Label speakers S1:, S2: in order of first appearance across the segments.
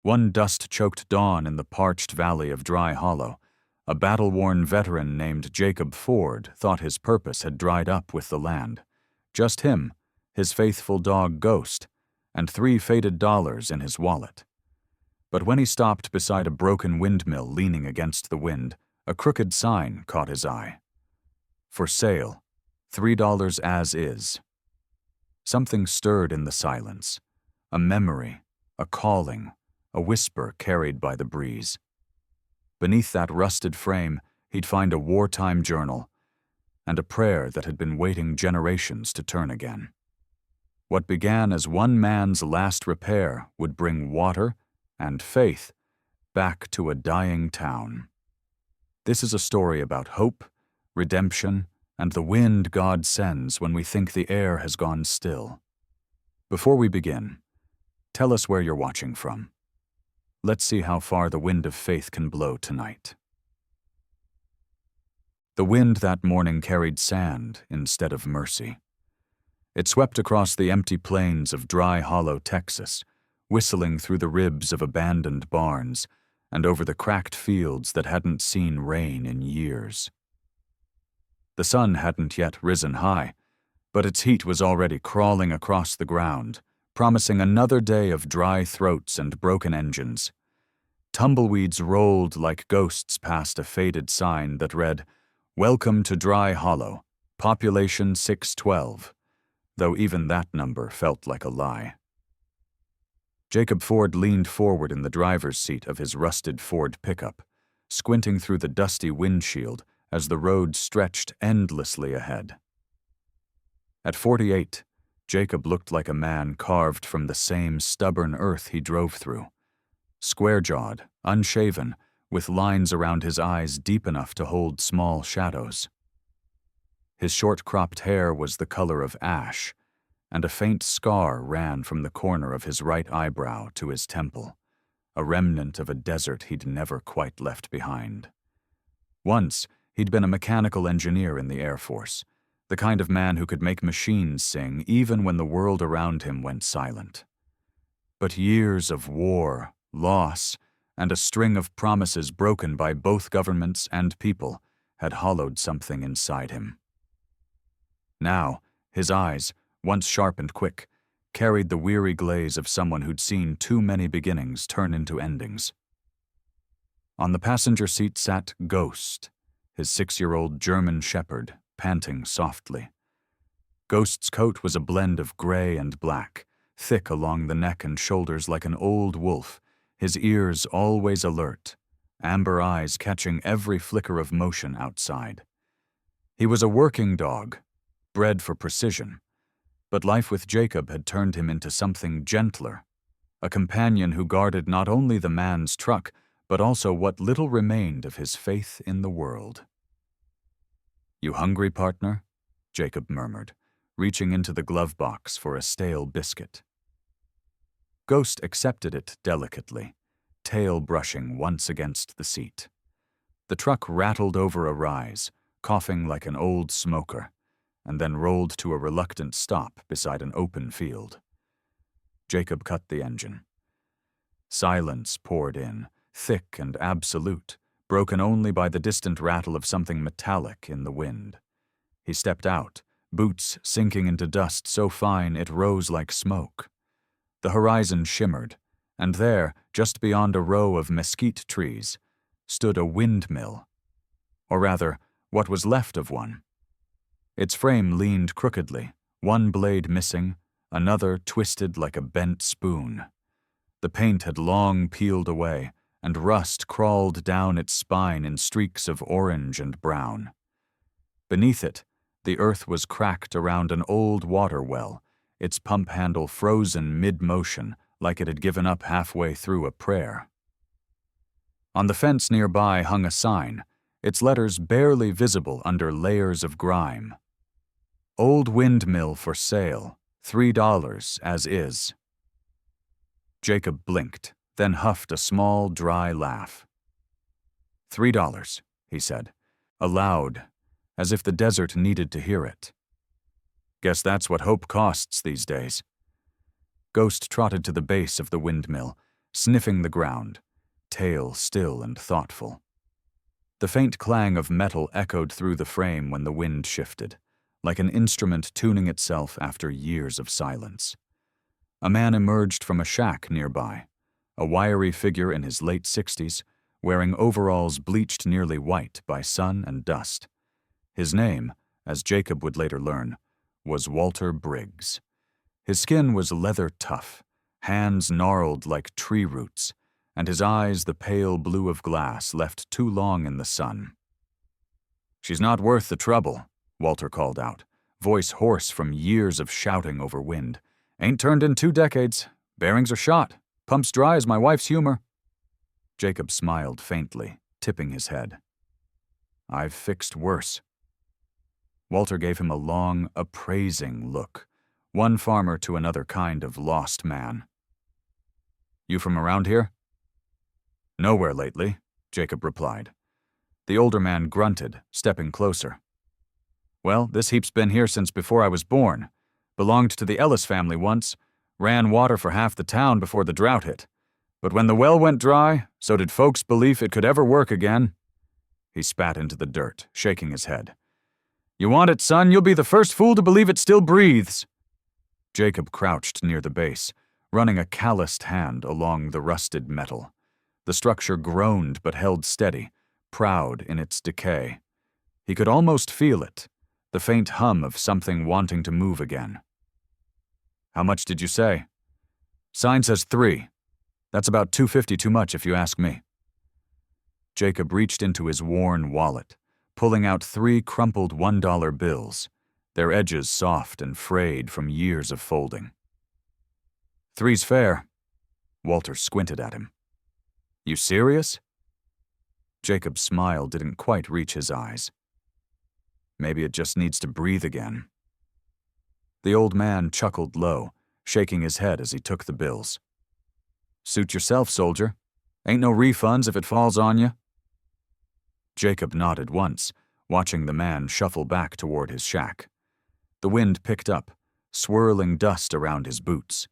S1: One dust-choked dawn in the parched valley of Dry Hollow, a battle-worn veteran named Jacob Ford thought his purpose had dried up with the land. Just him, his faithful dog Ghost, and $3 faded in his wallet. But when he stopped beside a broken windmill leaning against the wind, a crooked sign caught his eye. For sale, $3 as is. Something stirred in the silence. A memory, a calling, a whisper carried by the breeze. Beneath that rusted frame, he'd find a wartime journal and a prayer that had been waiting generations to turn again. What began as one man's last repair would bring water and faith back to a dying town. This is a story about hope, redemption, and the wind God sends when we think the air has gone still. Before we begin, tell us where you're watching from. Let's see how far the wind of faith can blow tonight. The wind that morning carried sand instead of mercy. It swept across the empty plains of Dry Hollow, Texas, whistling through the ribs of abandoned barns and over the cracked fields that hadn't seen rain in years. The sun hadn't yet risen high, but its heat was already crawling across the ground, promising another day of dry throats and broken engines. Tumbleweeds rolled like ghosts past a faded sign that read, "Welcome to Dry Hollow, population 612, though even that number felt like a lie. Jacob Ford leaned forward in the driver's seat of his rusted Ford pickup, squinting through the dusty windshield as the road stretched endlessly ahead. At 48, Jacob looked like a man carved from the same stubborn earth he drove through, square-jawed, unshaven, with lines around his eyes deep enough to hold small shadows. His short-cropped hair was the color of ash, and a faint scar ran from the corner of his right eyebrow to his temple, a remnant of a desert he'd never quite left behind. Once, he'd been a mechanical engineer in the Air Force, the kind of man who could make machines sing even when the world around him went silent. But years of war, loss, and a string of promises broken by both governments and people had hollowed something inside him. Now, his eyes, once sharp and quick, carried the weary glaze of someone who'd seen too many beginnings turn into endings. On the passenger seat sat Ghost, his 6-year-old German shepherd, panting softly. Ghost's coat was a blend of gray and black, thick along the neck and shoulders like an old wolf, his ears always alert, amber eyes catching every flicker of motion outside. He was a working dog, bred for precision, but life with Jacob had turned him into something gentler, a companion who guarded not only the man's truck, but also what little remained of his faith in the world. "You hungry, partner?" Jacob murmured, reaching into the glove box for a stale biscuit. Ghost accepted it delicately, tail brushing once against the seat. The truck rattled over a rise, coughing like an old smoker, and then rolled to a reluctant stop beside an open field. Jacob cut the engine. Silence poured in, thick and absolute, broken only by the distant rattle of something metallic in the wind. He stepped out, boots sinking into dust so fine it rose like smoke. The horizon shimmered, and there, just beyond a row of mesquite trees, stood a windmill, or rather, what was left of one. Its frame leaned crookedly, one blade missing, another twisted like a bent spoon. The paint had long peeled away, and rust crawled down its spine in streaks of orange and brown. Beneath it, the earth was cracked around an old water well, its pump handle frozen mid-motion like it had given up halfway through a prayer. On the fence nearby hung a sign, its letters barely visible under layers of grime. "Old windmill for sale, $3 as is." Jacob blinked, then huffed a small, dry laugh. $3, he said, aloud, as if the desert needed to hear it. "Guess that's what hope costs these days." Ghost trotted to the base of the windmill, sniffing the ground, tail still and thoughtful. The faint clang of metal echoed through the frame when the wind shifted, like an instrument tuning itself after years of silence. A man emerged from a shack nearby, a wiry figure in his late 60s, wearing overalls bleached nearly white by sun and dust. His name, as Jacob would later learn, was Walter Briggs. His skin was leather tough, hands gnarled like tree roots, and his eyes the pale blue of glass left too long in the sun. "She's not worth the trouble," Walter called out, voice hoarse from years of shouting over wind. "Ain't turned in 2 decades. Bearings are shot. Pumps dry as my wife's humor." Jacob smiled faintly, tipping his head. "I've fixed worse." Walter gave him a long, appraising look, one farmer to another kind of lost man. "You from around here?" "Nowhere lately," Jacob replied. The older man grunted, stepping closer. "Well, this heap's been here since before I was born. Belonged to the Ellis family once, ran water for half the town before the drought hit. But when the well went dry, so did folks' belief it could ever work again." He spat into the dirt, shaking his head. "You want it, son, you'll be the first fool to believe it still breathes." Jacob crouched near the base, running a calloused hand along the rusted metal. The structure groaned but held steady, proud in its decay. He could almost feel it, the faint hum of something wanting to move again. "How much did you say?" "Sign says 3. That's about $2.50 too much if you ask me." Jacob reached into his worn wallet, pulling out 3 crumpled $1 bills, their edges soft and frayed from years of folding. "3's fair." Walter squinted at him. "You serious?" Jacob's smile didn't quite reach his eyes. "Maybe it just needs to breathe again." The old man chuckled low, shaking his head as he took the bills. "Suit yourself, soldier. Ain't no refunds if it falls on you." Jacob nodded once, watching the man shuffle back toward his shack. The wind picked up, swirling dust around his boots.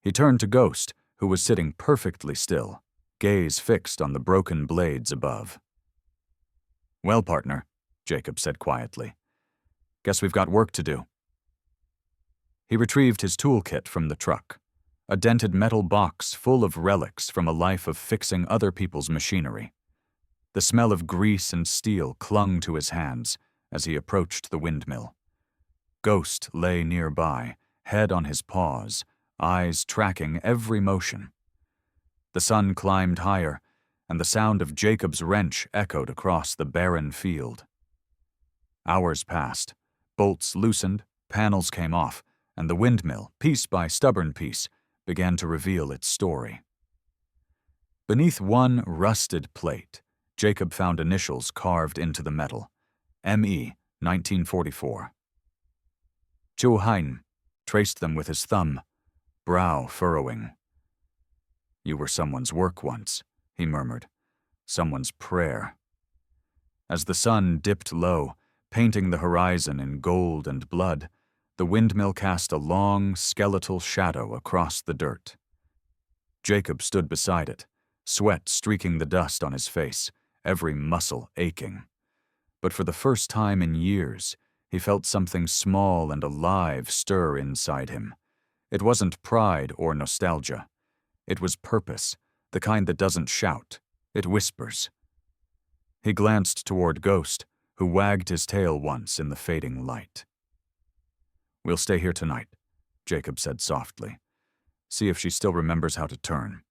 S1: He turned to Ghost, who was sitting perfectly still, gaze fixed on the broken blades above. "Well, partner," Jacob said quietly, "guess we've got work to do." He retrieved his toolkit from the truck, a dented metal box full of relics from a life of fixing other people's machinery. The smell of grease and steel clung to his hands as he approached the windmill. Ghost lay nearby, head on his paws, eyes tracking every motion. The sun climbed higher, and the sound of Jacob's wrench echoed across the barren field. Hours passed, bolts loosened, panels came off, and the windmill, piece by stubborn piece, began to reveal its story. Beneath one rusted plate, Jacob found initials carved into the metal. M.E., 1944. Chu Hein traced them with his thumb, brow furrowing. "You were someone's work once," he murmured. "Someone's prayer." As the sun dipped low, painting the horizon in gold and blood, the windmill cast a long, skeletal shadow across the dirt. Jacob stood beside it, sweat streaking the dust on his face, every muscle aching. But for the first time in years, he felt something small and alive stir inside him. It wasn't pride or nostalgia. It was purpose, the kind that doesn't shout, it whispers. He glanced toward Ghost, who wagged his tail once in the fading light. "We'll stay here tonight," Jacob said softly. "See if she still remembers how to turn."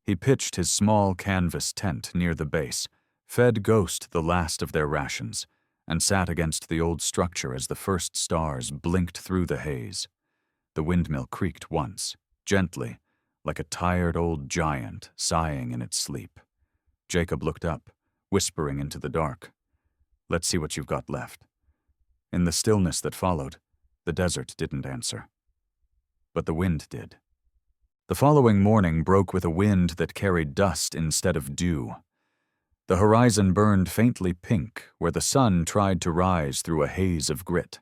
S1: He pitched his small canvas tent near the base, fed Ghost the last of their rations, and sat against the old structure as the first stars blinked through the haze. The windmill creaked once, gently, like a tired old giant sighing in its sleep. Jacob looked up, whispering into the dark. "Let's see what you've got left." In the stillness that followed, the desert didn't answer. But the wind did. The following morning broke with a wind that carried dust instead of dew. The horizon burned faintly pink where the sun tried to rise through a haze of grit.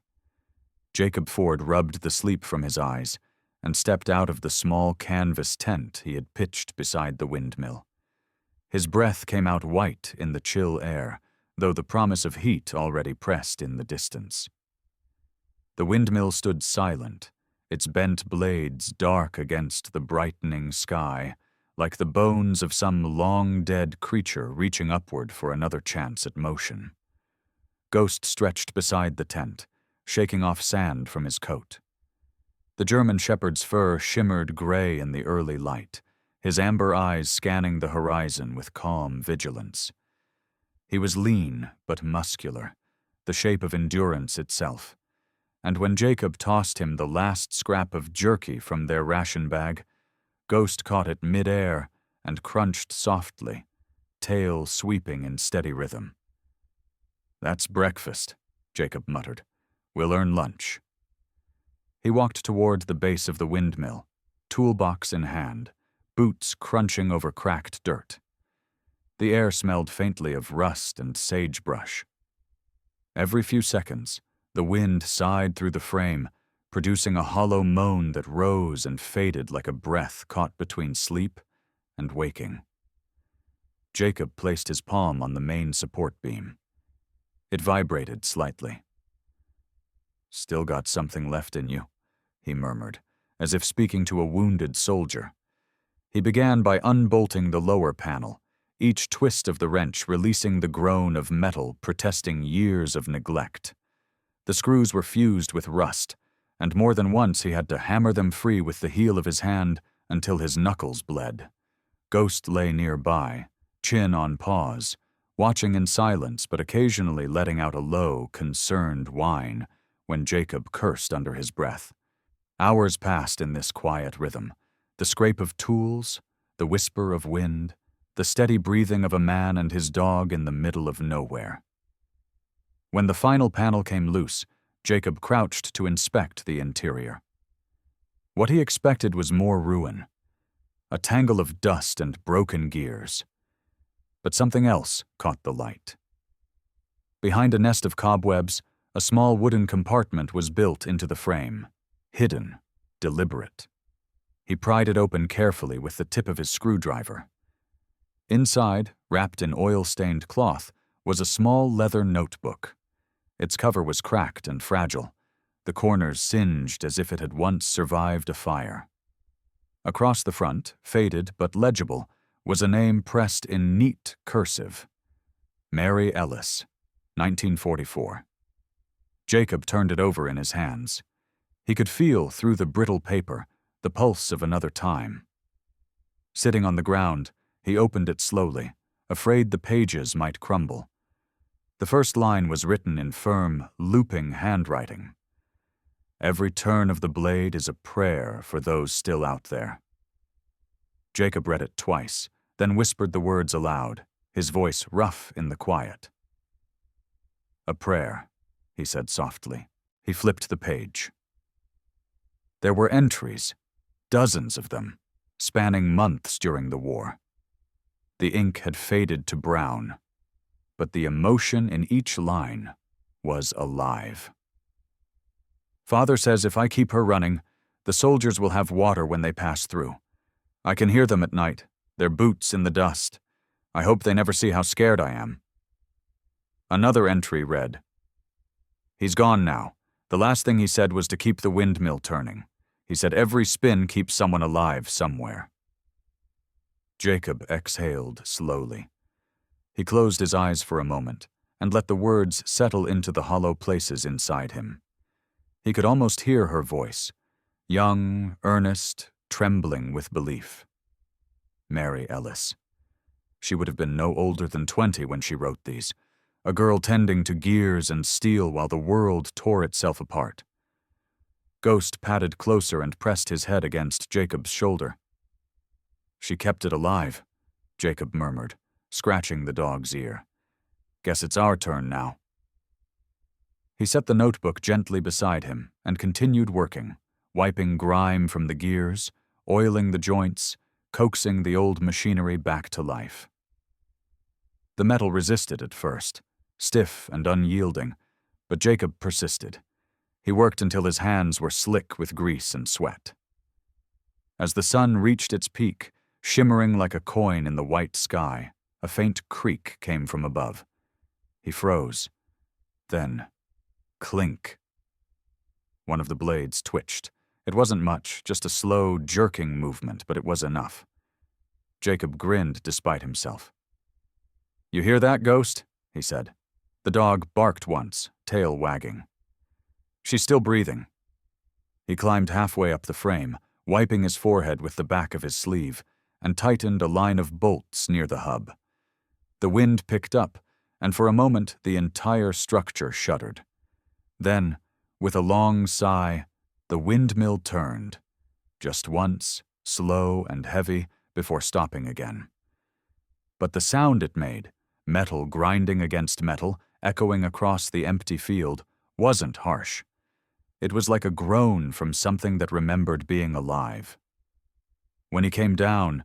S1: Jacob Ford rubbed the sleep from his eyes, and stepped out of the small canvas tent he had pitched beside the windmill. His breath came out white in the chill air, though the promise of heat already pressed in the distance. The windmill stood silent, its bent blades dark against the brightening sky, like the bones of some long-dead creature reaching upward for another chance at motion. Ghost stretched beside the tent, shaking off sand from his coat. The German shepherd's fur shimmered gray in the early light, his amber eyes scanning the horizon with calm vigilance. He was lean but muscular, the shape of endurance itself, and when Jacob tossed him the last scrap of jerky from their ration bag, Ghost caught it mid-air and crunched softly, tail sweeping in steady rhythm. "That's breakfast," Jacob muttered. "We'll earn lunch." He walked toward the base of the windmill, toolbox in hand, boots crunching over cracked dirt. The air smelled faintly of rust and sagebrush. Every few seconds, the wind sighed through the frame, producing a hollow moan that rose and faded like a breath caught between sleep and waking. Jacob placed his palm on the main support beam. It vibrated slightly. "Still got something left in you," he murmured, as if speaking to a wounded soldier. He began by unbolting the lower panel, each twist of the wrench releasing the groan of metal protesting years of neglect. The screws were fused with rust, and more than once he had to hammer them free with the heel of his hand until his knuckles bled. Ghost lay nearby, chin on paws, watching in silence but occasionally letting out a low, concerned whine when Jacob cursed under his breath. Hours passed in this quiet rhythm, the scrape of tools, the whisper of wind, the steady breathing of a man and his dog in the middle of nowhere. When the final panel came loose, Jacob crouched to inspect the interior. What he expected was more ruin, a tangle of dust and broken gears. But something else caught the light. Behind a nest of cobwebs, a small wooden compartment was built into the frame, hidden, deliberate. He pried it open carefully with the tip of his screwdriver. Inside, wrapped in oil-stained cloth, was a small leather notebook. Its cover was cracked and fragile, the corners singed as if it had once survived a fire. Across the front, faded but legible, was a name pressed in neat cursive. Mary Ellis, 1944. Jacob turned it over in his hands. He could feel through the brittle paper the pulse of another time. Sitting on the ground, he opened it slowly, afraid the pages might crumble. The first line was written in firm, looping handwriting. "Every turn of the blade is a prayer for those still out there." Jacob read it twice, then whispered the words aloud, his voice rough in the quiet. "A prayer," he said softly. He flipped the page. There were entries, dozens of them, spanning months during the war. The ink had faded to brown, but the emotion in each line was alive. "Father says if I keep her running, the soldiers will have water when they pass through. I can hear them at night, their boots in the dust. I hope they never see how scared I am." Another entry read, "He's gone now. The last thing he said was to keep the windmill turning. He said every spin keeps someone alive somewhere." Jacob exhaled slowly. He closed his eyes for a moment and let the words settle into the hollow places inside him. He could almost hear her voice, young, earnest, trembling with belief. Mary Ellis. She would have been no older than 20 when she wrote these, a girl tending to gears and steel while the world tore itself apart. Ghost padded closer and pressed his head against Jacob's shoulder. "She kept it alive," Jacob murmured, scratching the dog's ear. "Guess it's our turn now." He set the notebook gently beside him and continued working, wiping grime from the gears, oiling the joints, coaxing the old machinery back to life. The metal resisted at first, stiff and unyielding, but Jacob persisted. He worked until his hands were slick with grease and sweat. As the sun reached its peak, shimmering like a coin in the white sky, a faint creak came from above. He froze. Then, clink. One of the blades twitched. It wasn't much, just a slow, jerking movement, but it was enough. Jacob grinned despite himself. "You hear that, Ghost?" he said. The dog barked once, tail wagging. "She's still breathing." He climbed halfway up the frame, wiping his forehead with the back of his sleeve, and tightened a line of bolts near the hub. The wind picked up, and for a moment the entire structure shuddered. Then, with a long sigh, the windmill turned, just once, slow and heavy, before stopping again. But the sound it made, metal grinding against metal, echoing across the empty field, wasn't harsh. It was like a groan from something that remembered being alive. When he came down,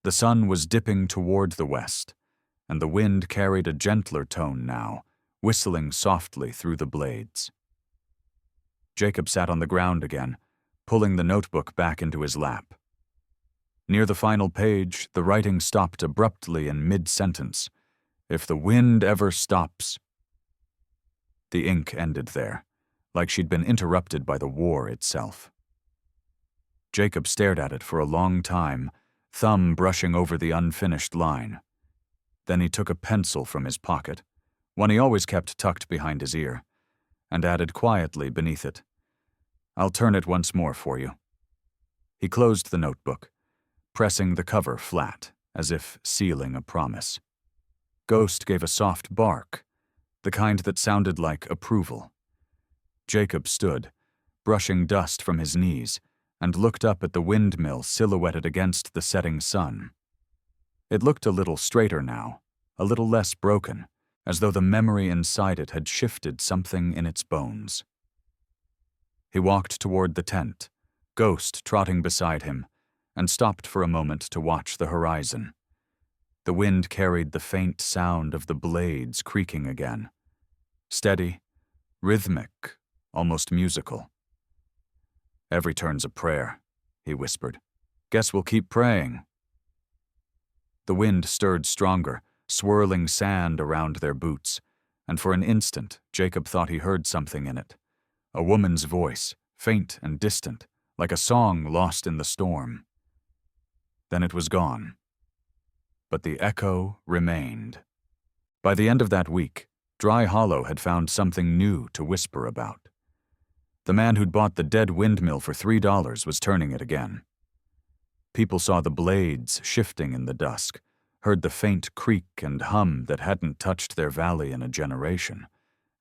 S1: the sun was dipping toward the west, and the wind carried a gentler tone now, whistling softly through the blades. Jacob sat on the ground again, pulling the notebook back into his lap. Near the final page, the writing stopped abruptly in mid-sentence. "If the wind ever stops." The ink ended there, like she'd been interrupted by the war itself. Jacob stared at it for a long time, thumb brushing over the unfinished line. Then he took a pencil from his pocket, one he always kept tucked behind his ear, and added quietly beneath it, "I'll turn it once more for you." He closed the notebook, pressing the cover flat, as if sealing a promise. Ghost gave a soft bark, the kind that sounded like approval. Jacob stood, brushing dust from his knees, and looked up at the windmill silhouetted against the setting sun. It looked a little straighter now, a little less broken, as though the memory inside it had shifted something in its bones. He walked toward the tent, Ghost trotting beside him, and stopped for a moment to watch the horizon. The wind carried the faint sound of the blades creaking again. Steady, rhythmic, almost musical. "Every turn's a prayer," he whispered. "Guess we'll keep praying." The wind stirred stronger, swirling sand around their boots, and for an instant Jacob thought he heard something in it. A woman's voice, faint and distant, like a song lost in the storm. Then it was gone. But the echo remained. By the end of that week, Dry Hollow had found something new to whisper about. The man who'd bought the dead windmill for $3 was turning it again. People saw the blades shifting in the dusk, heard the faint creak and hum that hadn't touched their valley in a generation,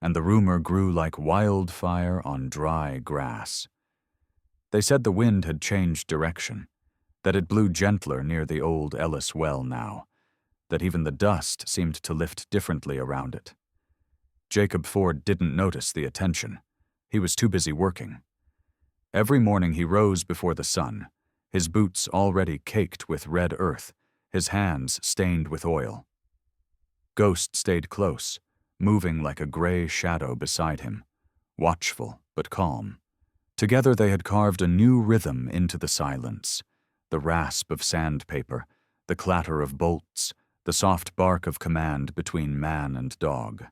S1: and the rumor grew like wildfire on dry grass. They said the wind had changed direction, that it blew gentler near the old Ellis well now, that even the dust seemed to lift differently around it. Jacob Ford didn't notice the attention. He was too busy working. Every morning he rose before the sun, his boots already caked with red earth, his hands stained with oil. Ghost stayed close, moving like a gray shadow beside him, watchful but calm. Together they had carved a new rhythm into the silence, the rasp of sandpaper, the clatter of bolts, the soft bark of command between man and dog.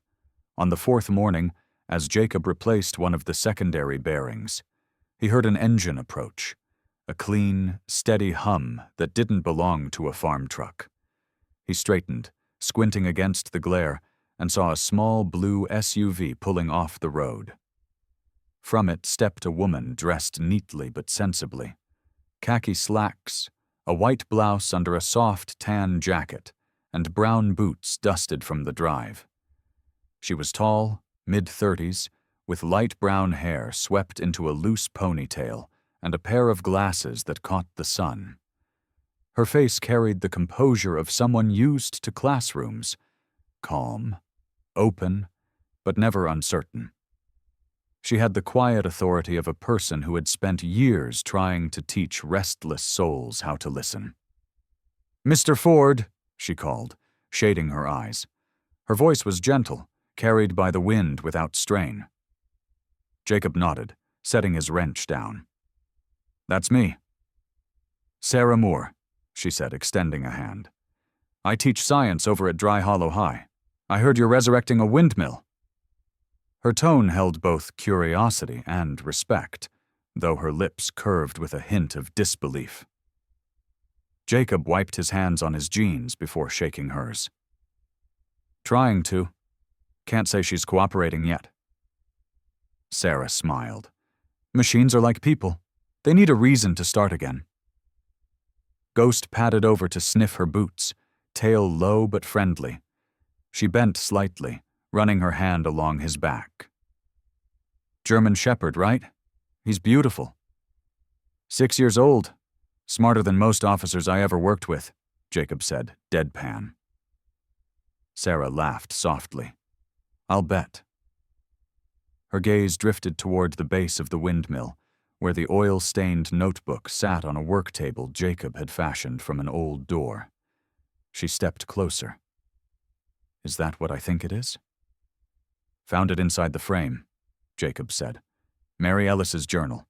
S1: On the fourth morning, as Jacob replaced one of the secondary bearings, he heard an engine approach, a clean, steady hum that didn't belong to a farm truck. He straightened, squinting against the glare, and saw a small blue SUV pulling off the road. From it stepped a woman dressed neatly but sensibly. Khaki slacks, a white blouse under a soft tan jacket, and brown boots dusted from the drive. She was tall, mid-30s, with light brown hair swept into a loose ponytail and a pair of glasses that caught the sun. Her face carried the composure of someone used to classrooms, calm, open, but never uncertain. She had the quiet authority of a person who had spent years trying to teach restless souls how to listen. "Mr. Ford," she called, shading her eyes. Her voice was gentle, carried by the wind without strain. Jacob nodded, setting his wrench down. "That's me." Sarah Moore, she said, extending a hand. I teach science over at Dry Hollow High. I heard you're resurrecting a windmill. Her tone held both curiosity and respect, though her lips curved with a hint of disbelief. Jacob wiped his hands on his jeans before shaking hers. Trying to. Can't say she's cooperating yet. Sarah smiled. Machines are like people. They need a reason to start again. Ghost padded over to sniff her boots, tail low but friendly. She bent slightly, running her hand along his back. German Shepherd, right? He's beautiful. 6 years old. Smarter than most officers I ever worked with, Jacob said, deadpan. Sarah laughed softly. I'll bet. Her gaze drifted toward the base of the windmill, where the oil-stained notebook sat on a work table Jacob had fashioned from an old door. She stepped closer. Is that what I think it is? Found it inside the frame, Jacob said. Mary Ellis's journal.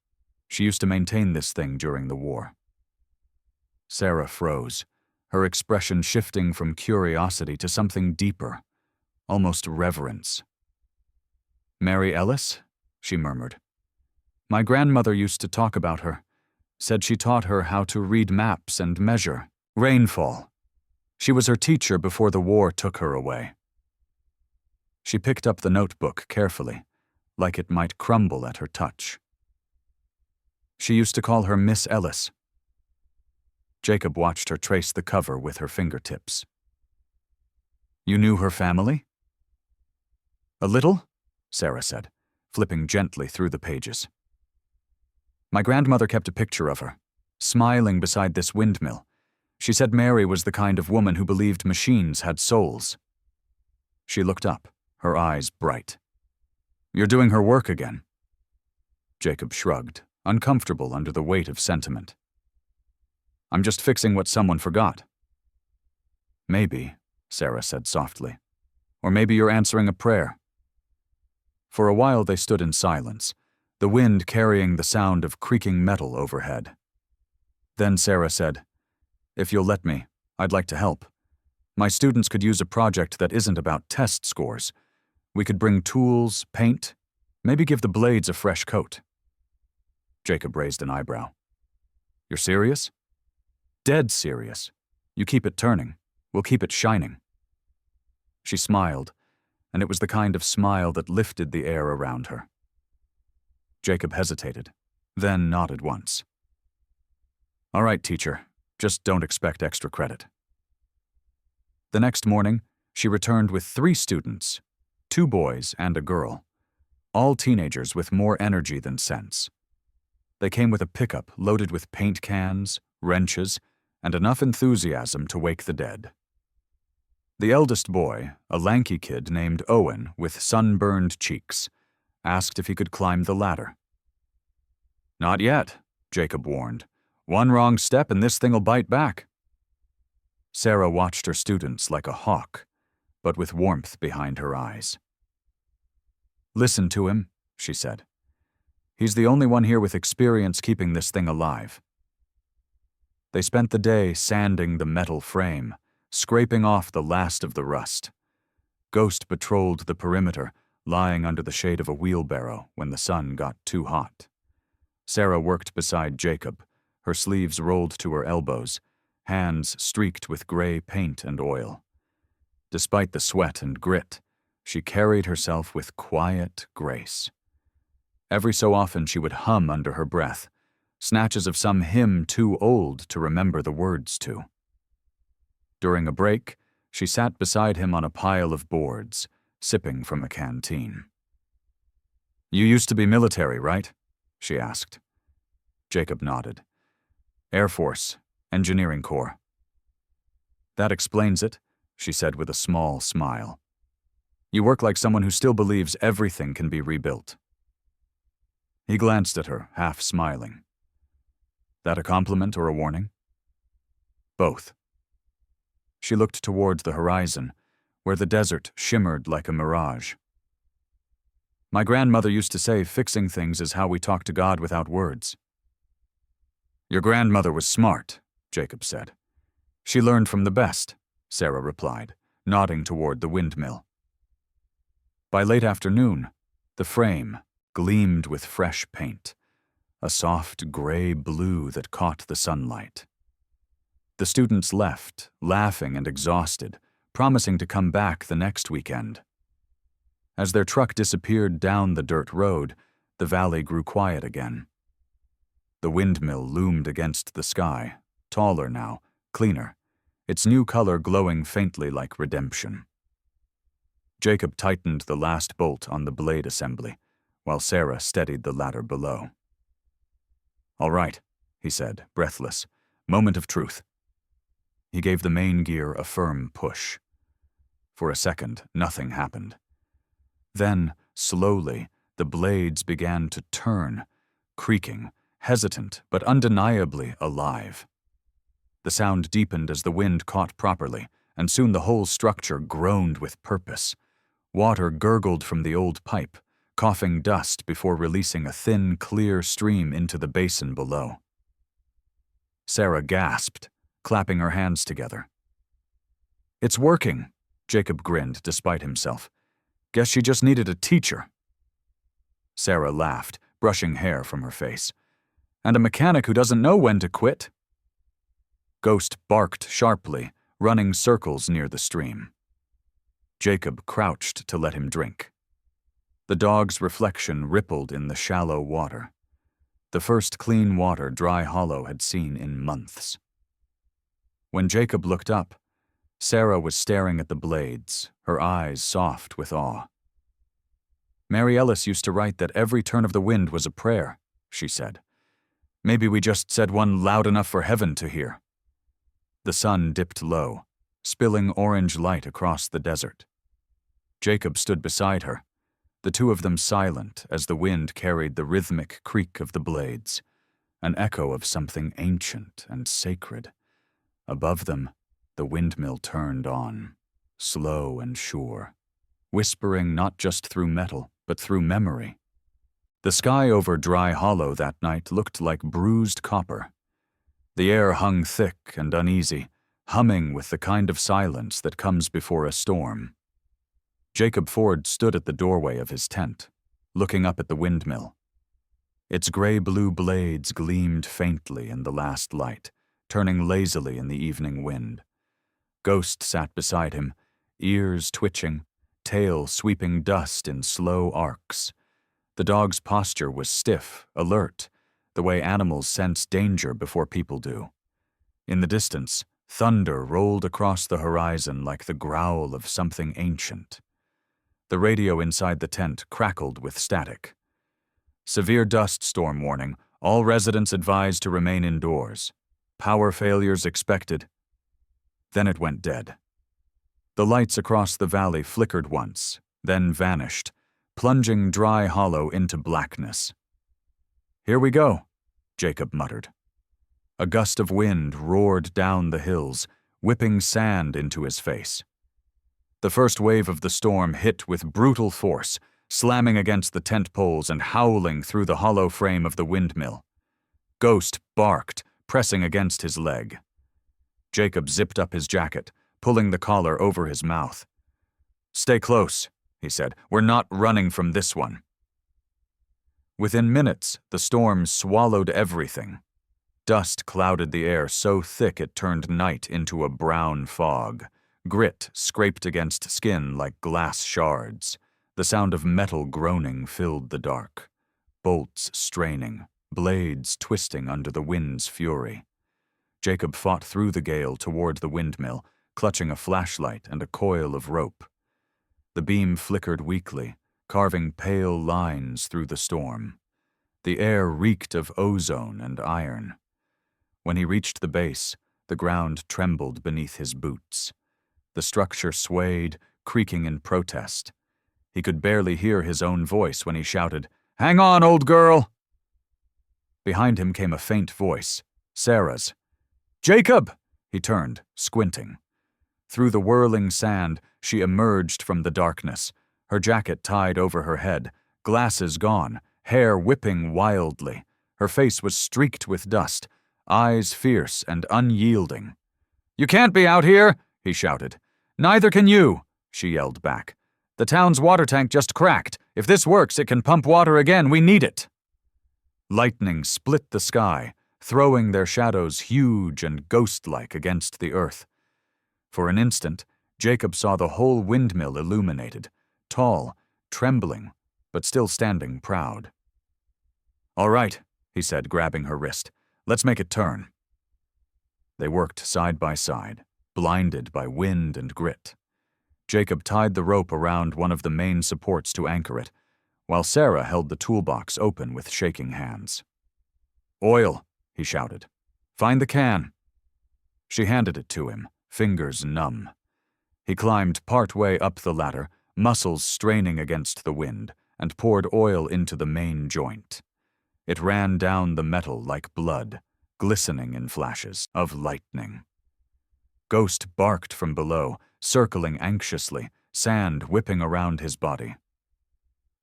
S1: She used to maintain this thing during the war. Sarah froze, her expression shifting from curiosity to something deeper, almost reverence. Mary Ellis? She murmured. My grandmother used to talk about her, said she taught her how to read maps and measure rainfall. She was her teacher before the war took her away. She picked up the notebook carefully, like it might crumble at her touch. She used to call her Miss Ellis. Jacob watched her trace the cover with her fingertips. You knew her family? A little, Sarah said, flipping gently through the pages. My grandmother kept a picture of her, smiling beside this windmill. She said Mary was the kind of woman who believed machines had souls. She looked up, her eyes bright. You're doing her work again. Jacob shrugged, uncomfortable under the weight of sentiment. I'm just fixing what someone forgot. Maybe, Sarah said softly. Or maybe you're answering a prayer. For a while they stood in silence, the wind carrying the sound of creaking metal overhead. Then Sarah said, If you'll let me, I'd like to help. My students could use a project that isn't about test scores. We could bring tools, paint, maybe give the blades a fresh coat. Jacob raised an eyebrow. You're serious? Dead serious. You keep it turning. We'll keep it shining. She smiled, and it was the kind of smile that lifted the air around her. Jacob hesitated, then nodded once. All right, teacher, just don't expect extra credit. The next morning, she returned with 3 students, 2 boys and a girl, all teenagers with more energy than sense. They came with a pickup loaded with paint cans, wrenches, and enough enthusiasm to wake the dead. The eldest boy, a lanky kid named Owen with sunburned cheeks, asked if he could climb the ladder. Not yet, Jacob warned. One wrong step and this thing'll bite back. Sarah watched her students like a hawk, but with warmth behind her eyes. Listen to him, she said. He's the only one here with experience keeping this thing alive. They spent the day sanding the metal frame, scraping off the last of the rust. Ghost patrolled the perimeter, lying under the shade of a wheelbarrow when the sun got too hot. Sarah worked beside Jacob, her sleeves rolled to her elbows, hands streaked with gray paint and oil. Despite the sweat and grit, she carried herself with quiet grace. Every so often she would hum under her breath, snatches of some hymn too old to remember the words to. During a break, she sat beside him on a pile of boards, sipping from a canteen. You used to be military, right? She asked. Jacob nodded. Air Force, Engineering Corps. That explains it, she said with a small smile. You work like someone who still believes everything can be rebuilt. He glanced at her, half smiling. That a compliment or a warning? Both. She looked toward the horizon, where the desert shimmered like a mirage. My grandmother used to say fixing things is how we talk to God without words. Your grandmother was smart, Jacob said. She learned from the best, Sarah replied, nodding toward the windmill. By late afternoon, the frame gleamed with fresh paint, a soft gray blue that caught the sunlight. The students left, laughing and exhausted, promising to come back the next weekend. As their truck disappeared down the dirt road, the valley grew quiet again. The windmill loomed against the sky, taller now, cleaner, its new color glowing faintly like redemption. Jacob tightened the last bolt on the blade assembly, while Sarah steadied the ladder below. "All right," he said, breathless. "Moment of truth." He gave the main gear a firm push. For a second, nothing happened. Then, slowly, the blades began to turn, creaking, hesitant but undeniably alive. The sound deepened as the wind caught properly, and soon the whole structure groaned with purpose. Water gurgled from the old pipe, coughing dust before releasing a thin, clear stream into the basin below. Sarah gasped, clapping her hands together. "It's working," Jacob grinned despite himself. "Guess she just needed a teacher." Sarah laughed, brushing hair from her face. "And a mechanic who doesn't know when to quit." Ghost barked sharply, running circles near the stream. Jacob crouched to let him drink. The dog's reflection rippled in the shallow water, the first clean water Dry Hollow had seen in months. When Jacob looked up, Sarah was staring at the blades, her eyes soft with awe. "Mary Ellis used to write that every turn of the wind was a prayer," she said. "Maybe we just said one loud enough for heaven to hear." The sun dipped low, spilling orange light across the desert. Jacob stood beside her, the two of them silent as the wind carried the rhythmic creak of the blades, an echo of something ancient and sacred. Above them, the windmill turned on, slow and sure, whispering not just through metal, but through memory. The sky over Dry Hollow that night looked like bruised copper. The air hung thick and uneasy, humming with the kind of silence that comes before a storm. Jacob Ford stood at the doorway of his tent, looking up at the windmill. Its gray-blue blades gleamed faintly in the last light, turning lazily in the evening wind. Ghost sat beside him, ears twitching, tail sweeping dust in slow arcs. The dog's posture was stiff, alert, the way animals sense danger before people do. In the distance, thunder rolled across the horizon like the growl of something ancient. The radio inside the tent crackled with static. "Severe dust storm warning. All residents advised to remain indoors. Power failures expected." Then it went dead. The lights across the valley flickered once, then vanished, plunging Dry Hollow into blackness. "Here we go," Jacob muttered. A gust of wind roared down the hills, whipping sand into his face. The first wave of the storm hit with brutal force, slamming against the tent poles and howling through the hollow frame of the windmill. Ghost barked, pressing against his leg. Jacob zipped up his jacket, pulling the collar over his mouth. "Stay close," he said. "We're not running from this one." Within minutes, the storm swallowed everything. Dust clouded the air so thick it turned night into a brown fog. Grit scraped against skin like glass shards. The sound of metal groaning filled the dark. Bolts straining, blades twisting under the wind's fury. Jacob fought through the gale toward the windmill, clutching a flashlight and a coil of rope. The beam flickered weakly, carving pale lines through the storm. The air reeked of ozone and iron. When he reached the base, the ground trembled beneath his boots. The structure swayed, creaking in protest. He could barely hear his own voice when he shouted, "Hang on, old girl!" Behind him came a faint voice, Sarah's. "Jacob!" He turned, squinting. Through the whirling sand, she emerged from the darkness, her jacket tied over her head, glasses gone, hair whipping wildly. Her face was streaked with dust, eyes fierce and unyielding. "You can't be out here," he shouted. "Neither can you," she yelled back. "The town's water tank just cracked. If this works, it can pump water again. We need it." Lightning split the sky, throwing their shadows huge and ghost-like against the earth. For an instant, Jacob saw the whole windmill illuminated, tall, trembling, but still standing proud. "All right," he said, grabbing her wrist. "Let's make it turn." They worked side by side, blinded by wind and grit. Jacob tied the rope around one of the main supports to anchor it, while Sarah held the toolbox open with shaking hands. "Oil," he shouted. "Find the can." She handed it to him, fingers numb. He climbed part way up the ladder, muscles straining against the wind, and poured oil into the main joint. It ran down the metal like blood, glistening in flashes of lightning. Ghost barked from below, circling anxiously, sand whipping around his body.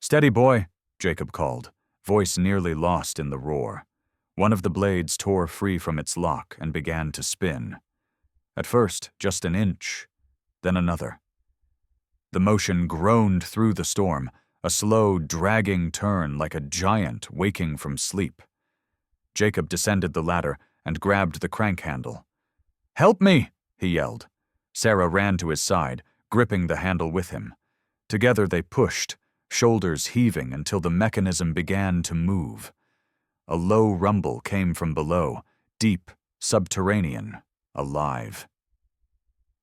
S1: "Steady, boy," Jacob called, voice nearly lost in the roar. One of the blades tore free from its lock and began to spin. At first, just an inch, then another. The motion groaned through the storm, a slow, dragging turn like a giant waking from sleep. Jacob descended the ladder and grabbed the crank handle. "Help me!" he yelled. Sarah ran to his side, gripping the handle with him. Together they pushed, shoulders heaving until the mechanism began to move. A low rumble came from below, deep, subterranean, alive.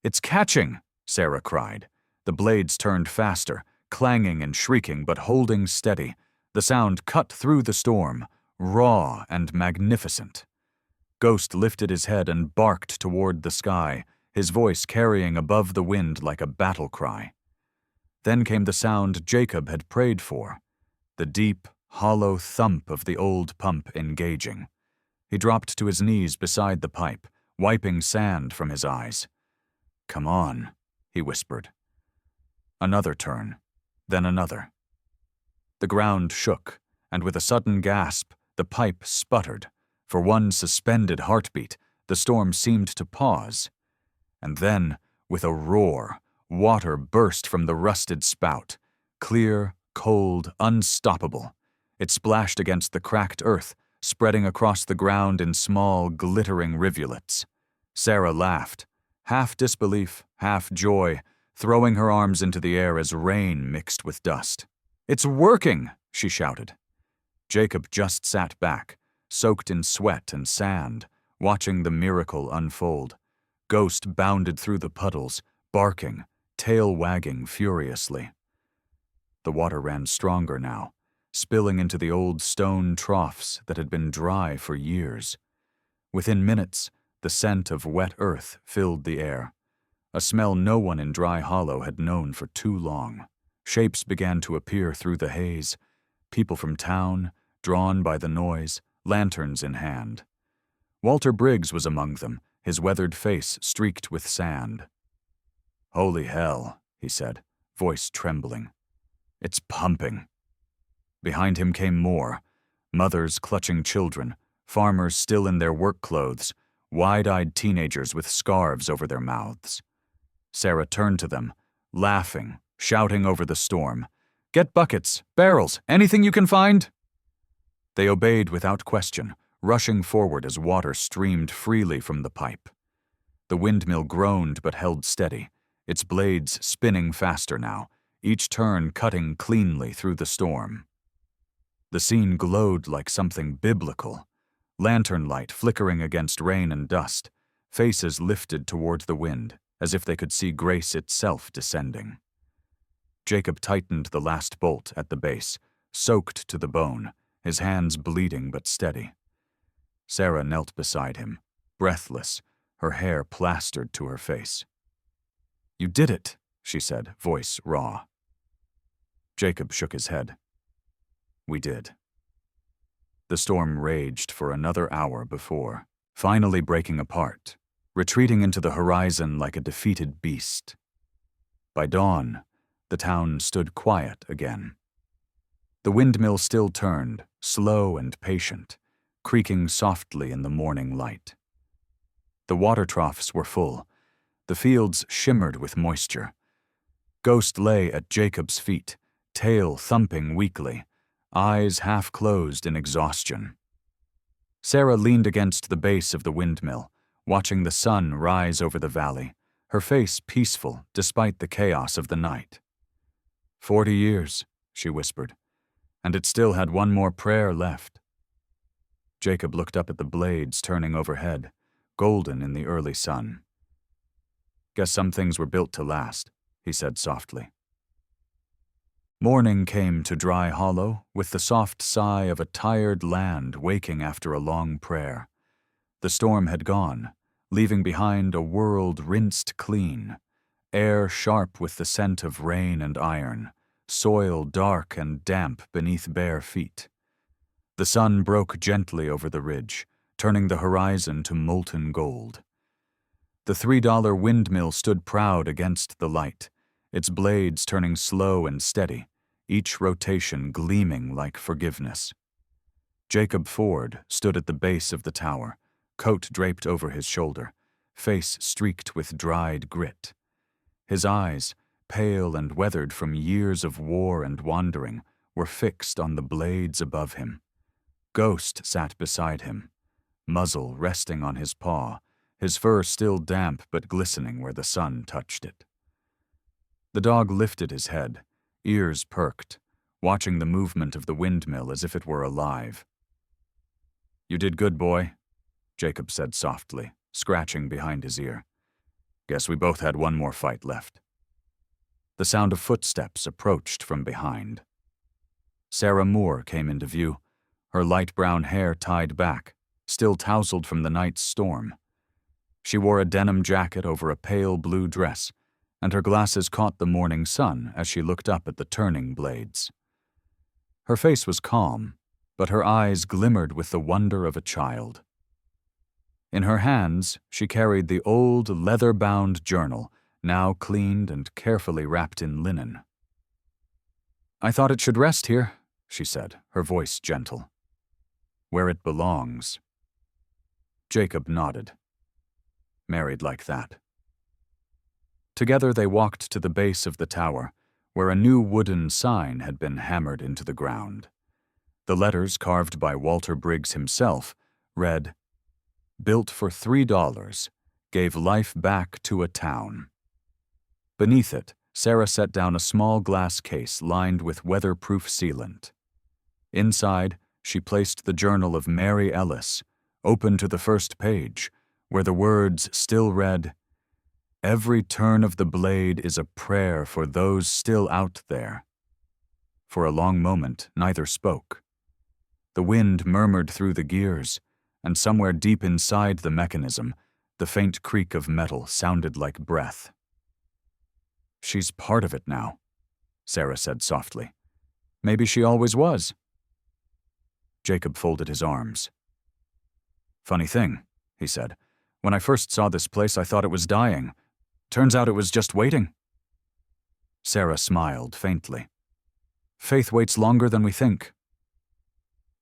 S1: "It's catching!" Sarah cried. The blades turned faster, clanging and shrieking but holding steady. The sound cut through the storm, raw and magnificent. Ghost lifted his head and barked toward the sky, his voice carrying above the wind like a battle cry. Then came the sound Jacob had prayed for, the deep, hollow thump of the old pump engaging. He dropped to his knees beside the pipe, wiping sand from his eyes. "Come on," he whispered. Another turn, then another. The ground shook, and with a sudden gasp, the pipe sputtered. For one suspended heartbeat, the storm seemed to pause. And then, with a roar, water burst from the rusted spout, clear, cold, unstoppable. It splashed against the cracked earth, spreading across the ground in small, glittering rivulets. Sarah laughed, half disbelief, half joy, throwing her arms into the air as rain mixed with dust. "It's working!" she shouted. Jacob just sat back, soaked in sweat and sand, watching the miracle unfold. Ghost bounded through the puddles, barking, tail wagging furiously. The water ran stronger now, spilling into the old stone troughs that had been dry for years. Within minutes, the scent of wet earth filled the air, a smell no one in Dry Hollow had known for too long. Shapes began to appear through the haze, people from town, drawn by the noise, lanterns in hand. Walter Briggs was among them, his weathered face streaked with sand. "Holy hell," he said, voice trembling. "It's pumping." Behind him came more, mothers clutching children, farmers still in their work clothes, wide-eyed teenagers with scarves over their mouths. Sarah turned to them, laughing, shouting over the storm. "Get buckets, barrels, anything you can find!" They obeyed without question, rushing forward as water streamed freely from the pipe. The windmill groaned but held steady, its blades spinning faster now, each turn cutting cleanly through the storm. The scene glowed like something biblical, lantern light flickering against rain and dust, faces lifted toward the wind, as if they could see grace itself descending. Jacob tightened the last bolt at the base, soaked to the bone, his hands bleeding but steady. Sarah knelt beside him, breathless, her hair plastered to her face. "You did it," she said, voice raw. Jacob shook his head. "We did." The storm raged for another hour before, finally breaking apart, retreating into the horizon like a defeated beast. By dawn, the town stood quiet again. The windmill still turned, slow and patient, creaking softly in the morning light. The water troughs were full. The fields shimmered with moisture. Ghost lay at Jacob's feet, tail thumping weakly, eyes half closed in exhaustion. Sarah leaned against the base of the windmill, watching the sun rise over the valley, her face peaceful despite the chaos of the night. 40 years, she whispered, and it still had one more prayer left. Jacob looked up at the blades turning overhead, golden in the early sun. Guess some things were built to last, he said softly. Morning came to Dry Hollow with the soft sigh of a tired land waking after a long prayer. The storm had gone, leaving behind a world rinsed clean, air sharp with the scent of rain and iron, soil dark and damp beneath bare feet. The sun broke gently over the ridge, turning the horizon to molten gold. The $3 windmill stood proud against the light, its blades turning slow and steady, each rotation gleaming like forgiveness. Jacob Ford stood at the base of the tower, coat draped over his shoulder, face streaked with dried grit. His eyes, pale and weathered from years of war and wandering, were fixed on the blades above him. Ghost sat beside him, muzzle resting on his paw, his fur still damp but glistening where the sun touched it. The dog lifted his head, ears perked, watching the movement of the windmill as if it were alive. "You did good, boy," Jacob said softly, scratching behind his ear. "Guess we both had one more fight left." The sound of footsteps approached from behind. Sarah Moore came into view, her light brown hair tied back, still tousled from the night's storm. She wore a denim jacket over a pale blue dress, and her glasses caught the morning sun as she looked up at the turning blades. Her face was calm, but her eyes glimmered with the wonder of a child. In her hands, she carried the old leather-bound journal, now cleaned and carefully wrapped in linen. "I thought it should rest here," she said, her voice gentle. "Where it belongs." Jacob nodded. Married like that. Together they walked to the base of the tower, where a new wooden sign had been hammered into the ground. The letters, carved by Walter Briggs himself, read, "Built for $3, gave life back to a town." Beneath it, Sarah set down a small glass case lined with weatherproof sealant. Inside, she placed the journal of Mary Ellis, open to the first page, where the words still read, "Every turn of the blade is a prayer for those still out there." For a long moment, neither spoke. The wind murmured through the gears, and somewhere deep inside the mechanism, the faint creak of metal sounded like breath. "She's part of it now," Sarah said softly. "Maybe she always was." Jacob folded his arms. "Funny thing," he said. "When I first saw this place, I thought it was dying. Turns out it was just waiting." Sarah smiled faintly. "Faith waits longer than we think."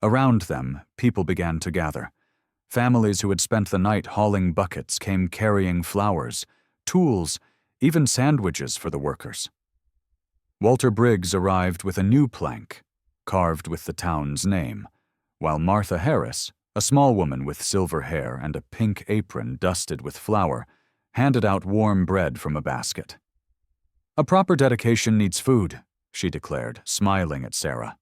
S1: Around them, people began to gather. Families who had spent the night hauling buckets came carrying flowers, tools, even sandwiches for the workers. Walter Briggs arrived with a new plank, carved with the town's name, while Martha Harris, a small woman with silver hair and a pink apron dusted with flour, handed out warm bread from a basket. "A proper dedication needs food," she declared, smiling at Sarah.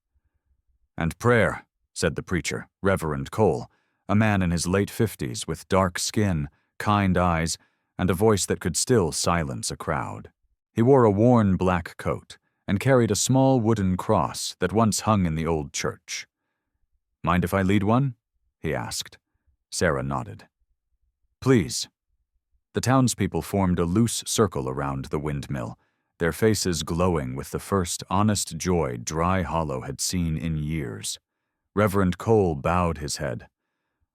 S1: "And prayer," said the preacher, Reverend Cole, a man in his late 50s with dark skin, kind eyes, and a voice that could still silence a crowd. He wore a worn black coat and carried a small wooden cross that once hung in the old church. "Mind if I lead one?" he asked. Sarah nodded. "Please." The townspeople formed a loose circle around the windmill, their faces glowing with the first honest joy Dry Hollow had seen in years. Reverend Cole bowed his head.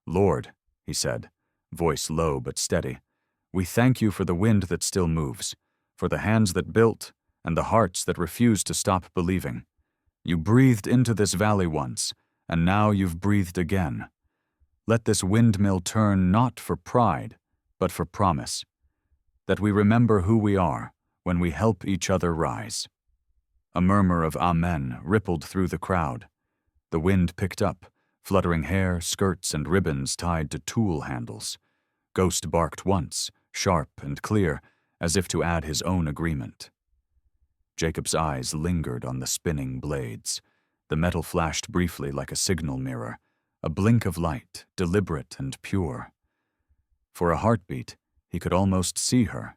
S1: "Lord," he said, voice low but steady, "we thank you for the wind that still moves, for the hands that built, and the hearts that refuse to stop believing. You breathed into this valley once, and now you've breathed again. Let this windmill turn not for pride, but for promise, that we remember who we are when we help each other rise." A murmur of amen rippled through the crowd. The wind picked up, fluttering hair, skirts, and ribbons tied to tool handles. Ghost barked once, sharp and clear, as if to add his own agreement. Jacob's eyes lingered on the spinning blades. The metal flashed briefly like a signal mirror, a blink of light, deliberate and pure. For a heartbeat, he could almost see her.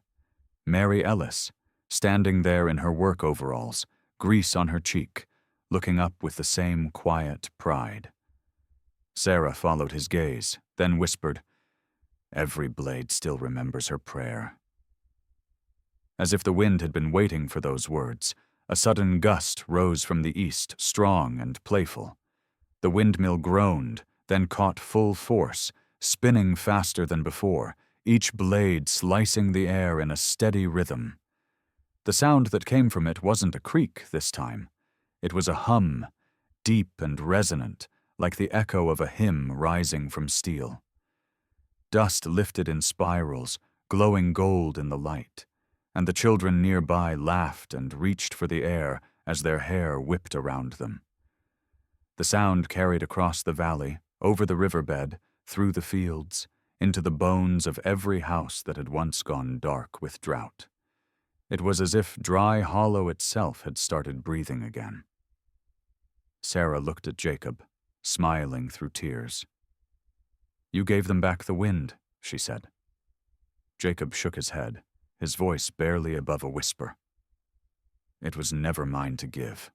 S1: Mary Ellis, standing there in her work overalls, grease on her cheek, looking up with the same quiet pride. Sarah followed his gaze, then whispered, "Every blade still remembers her prayer." As if the wind had been waiting for those words, a sudden gust rose from the east, strong and playful. The windmill groaned, then caught full force, spinning faster than before, each blade slicing the air in a steady rhythm. The sound that came from it wasn't a creak this time. It was a hum, deep and resonant, like the echo of a hymn rising from steel. Dust lifted in spirals, glowing gold in the light, and the children nearby laughed and reached for the air as their hair whipped around them. The sound carried across the valley, over the riverbed, through the fields, into the bones of every house that had once gone dark with drought. It was as if Dry Hollow itself had started breathing again. Sarah looked at Jacob, smiling through tears. "You gave them back the wind," she said. Jacob shook his head, his voice barely above a whisper. "It was never mine to give."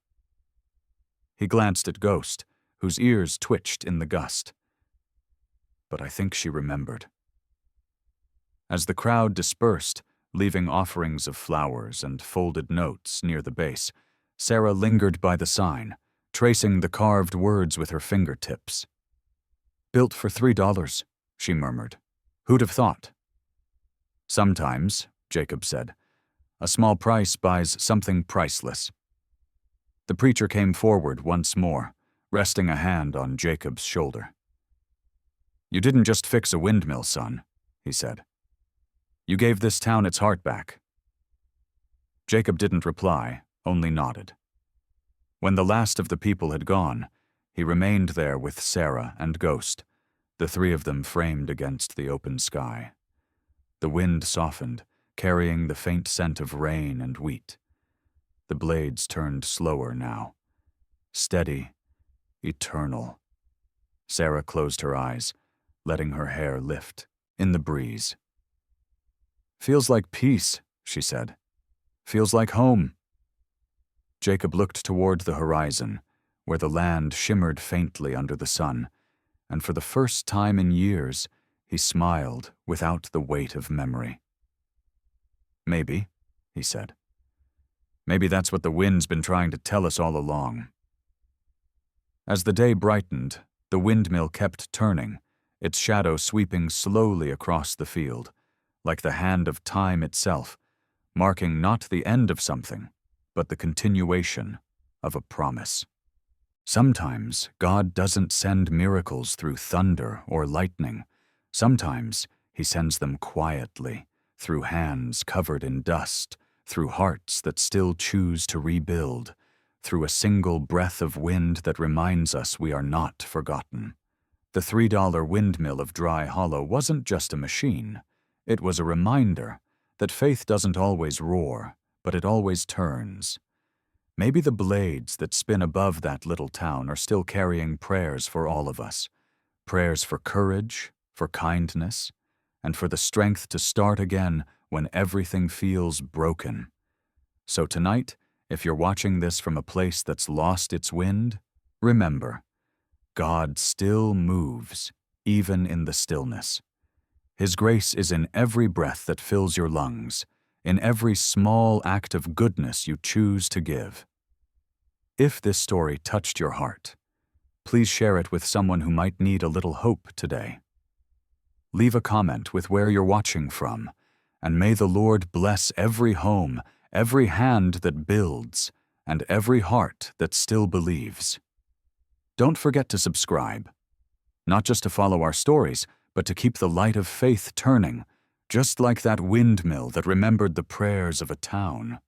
S1: He glanced at Ghost, whose ears twitched in the gust. But I think she remembered. As the crowd dispersed, leaving offerings of flowers and folded notes near the base, Sarah lingered by the sign, tracing the carved words with her fingertips. "Built for $3, she murmured. "Who'd have thought?" "Sometimes," Jacob said, "a small price buys something priceless." The preacher came forward once more, resting a hand on Jacob's shoulder. "You didn't just fix a windmill, son," he said. "You gave this town its heart back." Jacob didn't reply, only nodded. When the last of the people had gone, he remained there with Sarah and Ghost, the three of them framed against the open sky. The wind softened, carrying the faint scent of rain and wheat. The blades turned slower now. Steady, eternal. Sarah closed her eyes, letting her hair lift in the breeze. "Feels like peace," she said. "Feels like home." Jacob looked toward the horizon, where the land shimmered faintly under the sun, and for the first time in years, he smiled without the weight of memory. "Maybe," he said. "Maybe that's what the wind's been trying to tell us all along." As the day brightened, the windmill kept turning, its shadow sweeping slowly across the field, like the hand of time itself, marking not the end of something, but the continuation of a promise. Sometimes God doesn't send miracles through thunder or lightning. Sometimes he sends them quietly, through hands covered in dust, through hearts that still choose to rebuild, through a single breath of wind that reminds us we are not forgotten. The $3 windmill of Dry Hollow wasn't just a machine. It was a reminder that faith doesn't always roar, but it always turns. Maybe the blades that spin above that little town are still carrying prayers for all of us. Prayers for courage, for kindness, and for the strength to start again when everything feels broken. So tonight, if you're watching this from a place that's lost its wind, remember, God still moves, even in the stillness. His grace is in every breath that fills your lungs, in every small act of goodness you choose to give. If this story touched your heart, please share it with someone who might need a little hope today. Leave a comment with where you're watching from, and may the Lord bless every home, every hand that builds, and every heart that still believes. Don't forget to subscribe. not just to follow our stories, but to keep the light of faith turning, just like that windmill that remembered the prayers of a town.